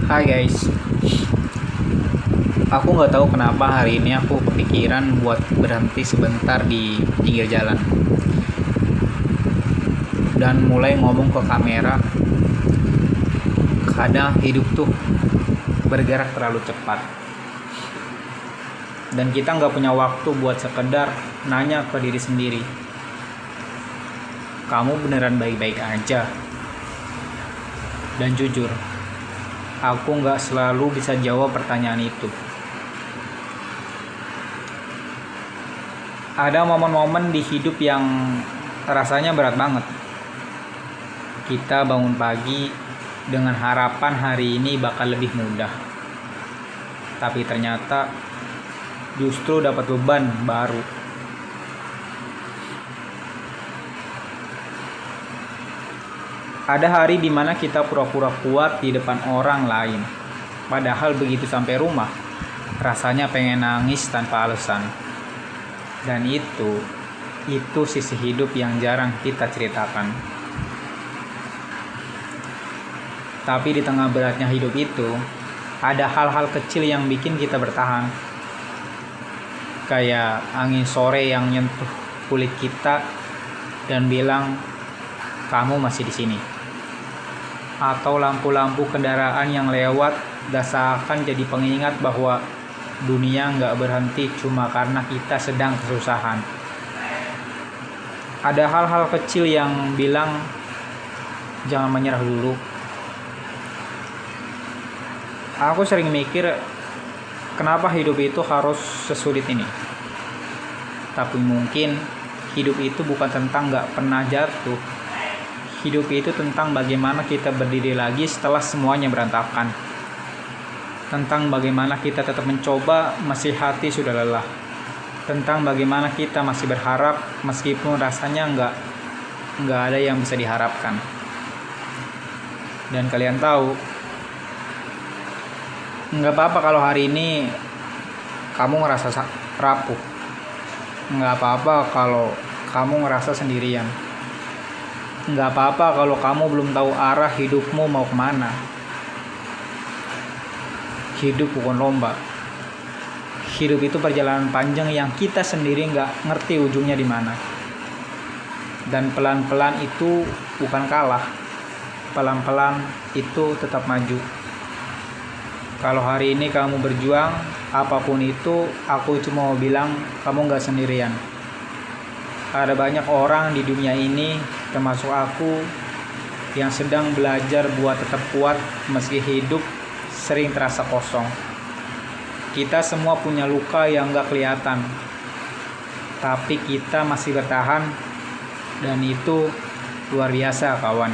Hai guys, aku nggak tahu kenapa hari ini aku kepikiran buat berhenti sebentar di pinggir jalan dan mulai ngomong ke kamera. Kadang hidup tuh bergerak terlalu cepat dan kita nggak punya waktu buat sekedar nanya ke diri sendiri, kamu beneran baik-baik aja? Dan jujur, aku nggak selalu bisa jawab pertanyaan itu. Ada momen-momen di hidup yang rasanya berat banget. Kita bangun pagi dengan harapan hari ini bakal lebih mudah. Tapi ternyata justru dapat beban baru. Ada hari dimana kita pura-pura kuat di depan orang lain. Padahal begitu sampai rumah, rasanya pengen nangis tanpa alasan. Dan itu sisi hidup yang jarang kita ceritakan. Tapi di tengah beratnya hidup itu, ada hal-hal kecil yang bikin kita bertahan. Kayak angin sore yang nyentuh kulit kita dan bilang, kamu masih di sini. Atau lampu-lampu kendaraan yang lewat dan seakan jadi pengingat bahwa dunia nggak berhenti cuma karena kita sedang kesusahan. Ada hal-hal kecil yang bilang jangan menyerah dulu. Aku sering mikir kenapa hidup itu harus sesulit ini. Tapi mungkin hidup itu bukan tentang nggak pernah jatuh. Hidup itu tentang bagaimana kita berdiri lagi setelah semuanya berantakan. Tentang bagaimana kita tetap mencoba meski hati sudah lelah. Tentang bagaimana kita masih berharap meskipun rasanya nggak ada yang bisa diharapkan. Dan kalian tahu, nggak apa-apa kalau hari ini kamu ngerasa rapuh. Nggak apa-apa kalau kamu ngerasa sendirian. Nggak apa-apa kalau kamu belum tahu arah hidupmu mau kemana. Hidup bukan lomba. Hidup itu perjalanan panjang yang kita sendiri nggak ngerti ujungnya di mana. Dan pelan-pelan itu bukan kalah. Pelan-pelan itu tetap maju. Kalau hari ini kamu berjuang, apapun itu, aku cuma mau bilang kamu nggak sendirian. Ada banyak orang di dunia ini, termasuk aku, yang sedang belajar buat tetap kuat meski hidup sering terasa kosong. Kita semua punya luka yang gak kelihatan, tapi kita masih bertahan, dan itu luar biasa kawan.